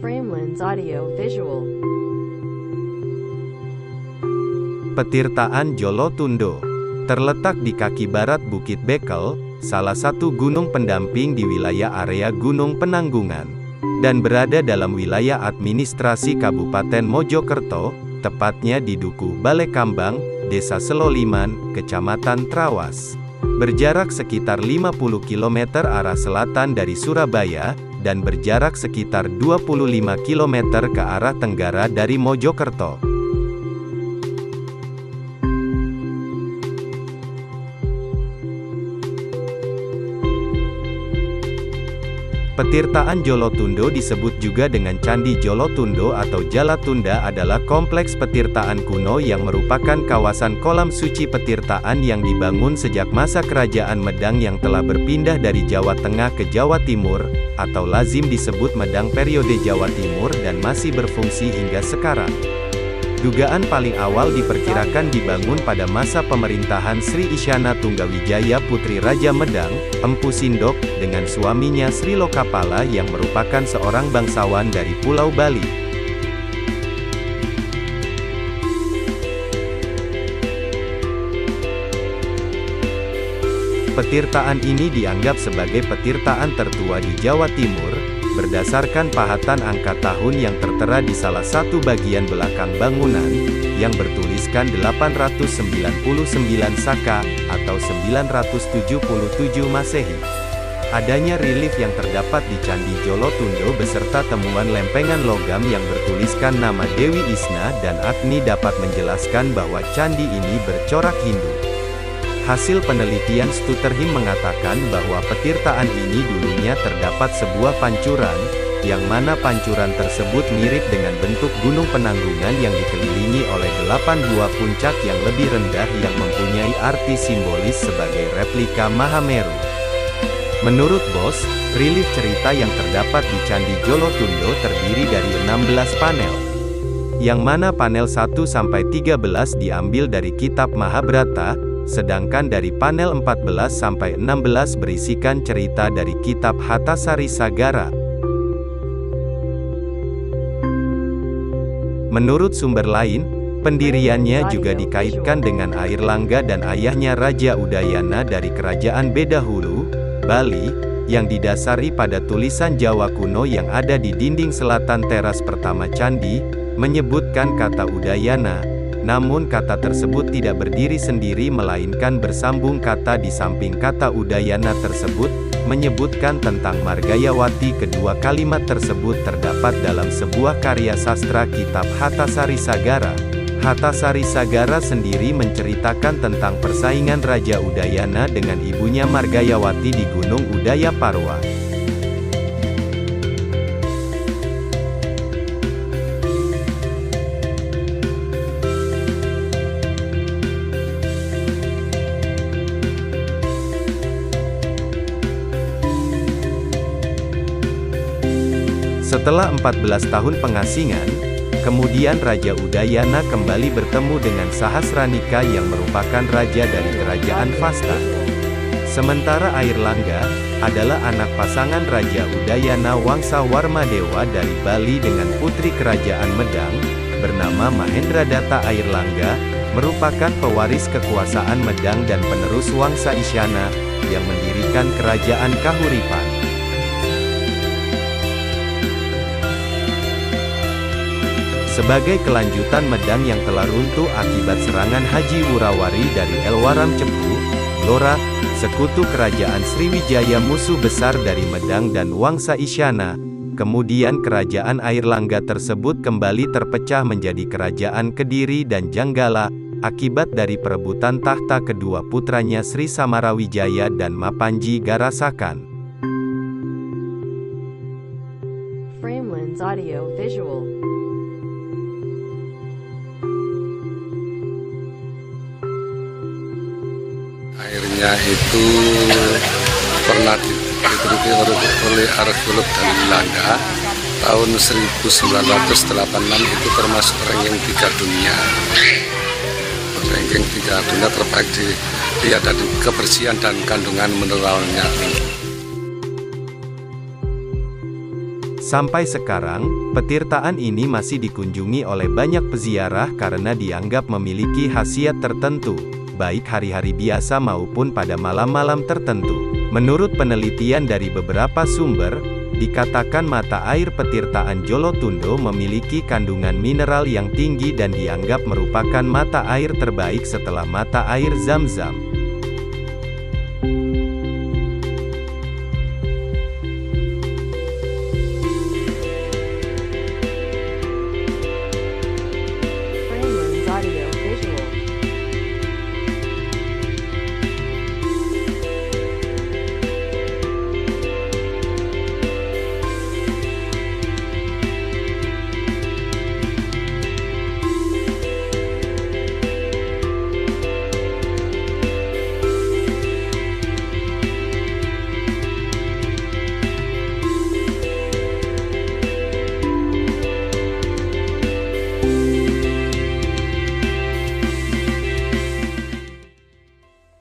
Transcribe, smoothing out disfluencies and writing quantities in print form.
Framelins Audio Visual. Petirtaan Jolotundo terletak di kaki barat Bukit Bekel, salah satu gunung pendamping di wilayah area Gunung Penanggungan, dan berada dalam wilayah administrasi Kabupaten Mojokerto, tepatnya di Duku Balekambang, Desa Seloliman, Kecamatan Trawas. Berjarak sekitar 50 km arah selatan dari Surabaya, dan berjarak sekitar 25 km ke arah tenggara dari Mojokerto. Petirtaan Jolotundo disebut juga dengan Candi Jolotundo atau Jalatunda adalah kompleks petirtaan kuno yang merupakan kawasan kolam suci petirtaan yang dibangun sejak masa Kerajaan Medang yang telah berpindah dari Jawa Tengah ke Jawa Timur, atau lazim disebut Medang periode Jawa Timur dan masih berfungsi hingga sekarang. Dugaan paling awal diperkirakan dibangun pada masa pemerintahan Sri Isyana Tunggawijaya Putri Raja Medang, Empu Sindok, dengan suaminya Sri Lokapala yang merupakan seorang bangsawan dari Pulau Bali. Petirtaan ini dianggap sebagai petirtaan tertua di Jawa Timur, berdasarkan pahatan angka tahun yang tertera di salah satu bagian belakang bangunan, yang bertuliskan 899 Saka, atau 977 Masehi. Adanya relief yang terdapat di Candi Jolotundo beserta temuan lempengan logam yang bertuliskan nama Dewi Isna dan Agni dapat menjelaskan bahwa candi ini bercorak Hindu. Hasil penelitian Stutterheim mengatakan bahwa petirtaan ini dulunya terdapat sebuah pancuran, yang mana pancuran tersebut mirip dengan bentuk Gunung Penanggungan yang dikelilingi oleh 8 buah puncak yang lebih rendah yang mempunyai arti simbolis sebagai replika Mahameru. Menurut Bos, relief cerita yang terdapat di Candi Jolotundo terdiri dari 16 panel, yang mana panel 1-13 diambil dari kitab Mahabharata, sedangkan dari panel 14-16 berisikan cerita dari kitab Hattasari Sagara. Menurut sumber lain, pendiriannya juga dikaitkan dengan air langga dan ayahnya Raja Udayana dari Kerajaan Bedahulu, Bali, yang didasari pada tulisan Jawa kuno yang ada di dinding selatan teras pertama candi, menyebutkan kata Udayana. Namun kata tersebut tidak berdiri sendiri melainkan bersambung kata di samping kata Udayana tersebut, menyebutkan tentang Margayawati. Kedua kalimat tersebut terdapat dalam sebuah karya sastra kitab Hattasari Sagara. Hattasari Sagara sendiri menceritakan tentang persaingan Raja Udayana dengan ibunya Margayawati di Gunung Udayaparwa. Setelah 14 tahun pengasingan, kemudian Raja Udayana kembali bertemu dengan Sahasranika yang merupakan raja dari Kerajaan Fasta. Sementara Air Langga adalah anak pasangan Raja Udayana Wangsa Warmadewa dari Bali dengan putri Kerajaan Medang, bernama Mahendradatta. Air Langga merupakan pewaris kekuasaan Medang dan penerus Wangsa Isyana, yang mendirikan Kerajaan Kahuripan. Sebagai kelanjutan Medang yang telah runtuh akibat serangan Haji Wurawari dari Elwaram Cepu, Blora, sekutu kerajaan Sriwijaya musuh besar dari Medang dan Wangsa Isyana, kemudian kerajaan Air Langga tersebut kembali terpecah menjadi Kerajaan Kediri dan Janggala, akibat dari perebutan tahta kedua putranya Sri Samarawijaya dan Mapanji Garasakan. Framelins Audio Visual. Airnya itu pernah diteliti oleh arkeolog dari Belanda tahun 1986, itu termasuk ranking 3 dunia. Ranking 3 dunia terbaik dilihat dari kebersihan dan kandungan mineralnya. Sampai sekarang, petirtaan ini masih dikunjungi oleh banyak peziarah karena dianggap memiliki khasiat tertentu, baik hari-hari biasa maupun pada malam-malam tertentu. Menurut penelitian dari beberapa sumber, dikatakan mata air petirtaan Jolotundo memiliki kandungan mineral yang tinggi dan dianggap merupakan mata air terbaik setelah mata air Zam-Zam.